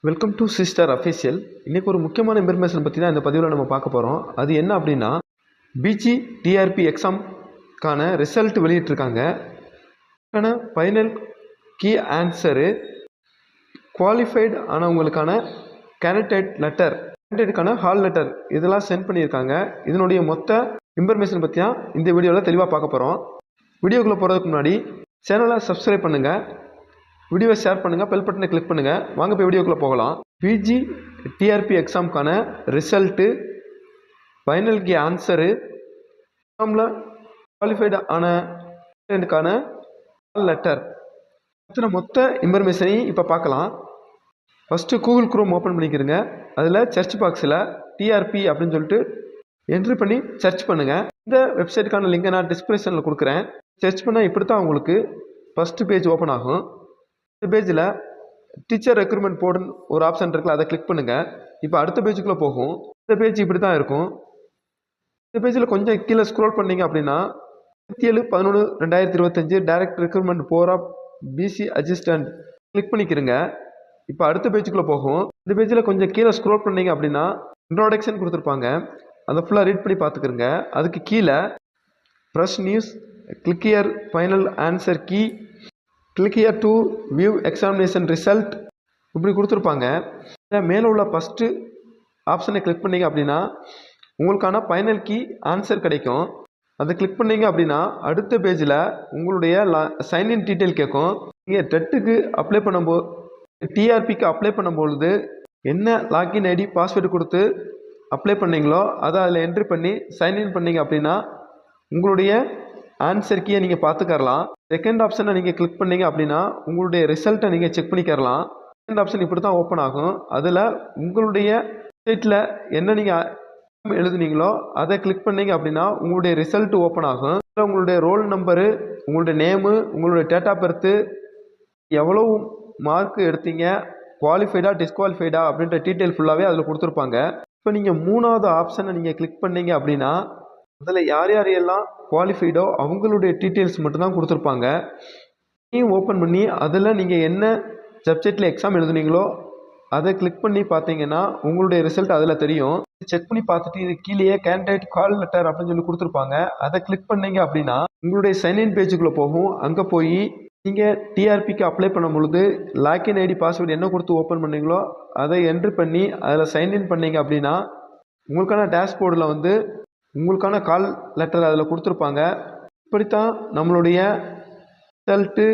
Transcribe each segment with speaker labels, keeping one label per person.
Speaker 1: Welcome to sister official. இன்றைக்கி ஒரு முக்கியமான இன்ஃபர்மேஷன் பற்றி தான் இந்த பதிவில் நம்ம பார்க்க போகிறோம். அது என்ன அப்படின்னா, பிஜி டிஆர்பி எக்ஸாம்க்கான ரிசல்ட் வெளியிட்டிருக்காங்க. ஃபைனல் கீ ஆன்சரு குவாலிஃபைடு ஆனவங்களுக்கான கேண்டிடேட்டுக்கான ஹால் லெட்டர் இதெல்லாம் சென்ட் பண்ணியிருக்காங்க. இதனுடைய மொத்த இன்ஃபர்மேஷன் பற்றி தான் இந்த வீடியோவில் தெளிவாக பார்க்க போகிறோம். வீடியோக்குள்ளே போகிறதுக்கு முன்னாடி சேனலை சப்ஸ்கிரைப் பண்ணுங்கள், வீடியோவை ஷேர் பண்ணுங்கள், பெல் பட்டனை கிளிக் பண்ணுங்கள். வாங்க போய் வீடியோக்குள்ளே போகலாம். பிஜி டிஆர்பி எக்ஸாமுக்கான ரிசல்ட்டு, ஃபைனல் கீ ஆன்சரு, எக்ஸாமில் குவாலிஃபைடு ஆனதுக்கான லெட்டர் மொத்த இன்ஃபர்மேஷனையும் இப்போ பார்க்கலாம். ஃபஸ்ட்டு கூகுள் குரோம் ஓப்பன் பண்ணிக்கிறங்க. அதில் சர்ச் பாக்ஸில் டிஆர்பி அப்படின்னு சொல்லிட்டு என்ட்ரி பண்ணி சர்ச் பண்ணுங்கள். இந்த வெப்சைட்டுக்கான லிங்கை நான் டிஸ்கிரிப்ஷனில் கொடுக்குறேன். சர்ச் பண்ணால் இப்படி தான் உங்களுக்கு ஃபஸ்ட்டு பேஜ் ஓப்பன் ஆகும். இந்த பேஜில் டீச்சர் ரெக்ரூட்மெண்ட் போர்டுன்னு ஒரு ஆப்ஷன் இருக்குல்ல, அதை கிளிக் பண்ணுங்கள். இப்போ அடுத்த பேஜுக்குள்ளே போகும். இந்த பேஜ் இப்படி தான் இருக்கும். இந்த பேஜில் கொஞ்சம் கீழே ஸ்க்ரோல் பண்ணிங்க அப்படின்னா 27/11/2025 direct recruitment for of PC assistant click பண்ணிக்கிறங்க. இப்போ அடுத்த பேஜுக்குள்ளே போகும். இந்த பேஜில் கொஞ்சம் கீழே ஸ்க்ரோல் பண்ணிங்க அப்படின்னா இன்ட்ரோடக்ஷன் கொடுத்துருப்பாங்க. அதை ஃபுல்லாக ரீட் பண்ணி பார்த்துக்கிறங்க. அதுக்கு கீழே fresh news, click here final answer key, click here to view examination result இப்படி கொடுத்துருப்பாங்க. மேலே உள்ள ஃபஸ்ட்டு ஆப்ஷனை கிளிக் பண்ணிங்க அப்படின்னா உங்களுக்கான ஃபைனல் கீ ஆன்சர் கிடைக்கும். அதை கிளிக் பண்ணிங்க அப்படின்னா அடுத்த பேஜில் உங்களுடைய சைன்இன் டீட்டெயில் கேட்கும். நீங்கள் டெட்டுக்கு அப்ளை பண்ணும்போது, டிஆர்பிக்கு அப்ளை பண்ணும்பொழுது என்ன லாகின் ஐடி பாஸ்வேர்டு கொடுத்து அப்ளை பண்ணீங்களோ அதை அதில் என்ட்ரி பண்ணி சைன்இன் பண்ணிங்க அப்படின்னா உங்களுடைய ஆன்சர் கீயை நீங்கள் பார்த்துக்கரலாம். செகண்ட் ஆப்ஷனை நீங்கள் கிளிக் பண்ணிங்க அப்படின்னா உங்களுடைய ரிசல்ட்டை நீங்கள் செக் பண்ணிக்கரலாம். செகண்ட் ஆப்ஷன் இப்படி தான் ஓப்பன் ஆகும். அதில் உங்களுடைய வெப்சைட்டில் என்ன நீங்கள் எழுதுனீங்களோ அதை கிளிக் பண்ணிங்க அப்படின்னா உங்களுடைய ரிசல்ட் ஓப்பன் ஆகும். உங்களுடைய ரோல் நம்பரு, உங்களுடைய நேமு, உங்களுடைய டேட் ஆஃப் பர்த்து, எவ்வளோ மார்க் எடுத்தீங்க, குவாலிஃபைடா டிஸ்குவாலிஃபைடா அப்படின்ற டீட்டெயில் ஃபுல்லாகவே அதில் கொடுத்துருப்பாங்க. இப்போ நீங்கள் மூணாவது ஆப்ஷனை நீங்கள் கிளிக் பண்ணீங்க அப்படின்னா அதில் யார் யாரையெல்லாம் குவாலிஃபைடோ அவங்களுடைய டீட்டெயில்ஸ் மட்டும்தான் கொடுத்துருப்பாங்க. நீயும் ஓப்பன் பண்ணி அதில் நீங்கள் என்ன சப்ஜெக்டில் எக்ஸாம் எழுதுனீங்களோ அதை கிளிக் பண்ணி பார்த்தீங்கன்னா உங்களுடைய ரிசல்ட் அதில் தெரியும். செக் பண்ணி பார்த்துட்டு இது கீழே கேண்டிடேட் கால் லெட்டர் அப்படின்னு சொல்லி கொடுத்துருப்பாங்க. அதை கிளிக் பண்ணீங்க அப்படின்னா உங்களுடைய சைன்இன் பேஜுக்குள்ளே போகும். அங்கே போய் நீங்கள் டிஆர்பிக்கு அப்ளை பண்ணும் பொழுது லாகின் ஐடி பாஸ்வேர்டு என்ன கொடுத்து ஓப்பன் பண்ணீங்களோ அதை என்ட்ரி பண்ணி அதில் சைன்இன் பண்ணீங்க அப்படின்னா உங்களுக்கான டேஷ்போர்டில் வந்து உங்களுக்கான கால் லெட்டர் அதில் கொடுத்துருப்பாங்க. இப்படித்தான் நம்மளுடைய result,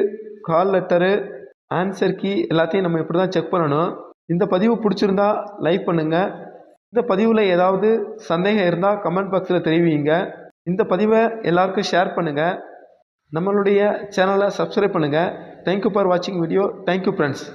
Speaker 1: call letter, answer key எல்லாத்தையும் நம்ம இப்படி தான் செக் பண்ணணும். இந்த பதிவு பிடிச்சிருந்தா லைக் பண்ணுங்கள். இந்த பதிவில் ஏதாவது சந்தேகம் இருந்தால் கமெண்ட் பாக்ஸில் தெரிவிங்க. இந்த பதிவை எல்லாருக்கும் ஷேர் பண்ணுங்கள். நம்மளுடைய சேனலை சப்ஸ்கிரைப் பண்ணுங்கள். தேங்க்யூ ஃபார் வாட்சிங் வீடியோ. Thank you friends.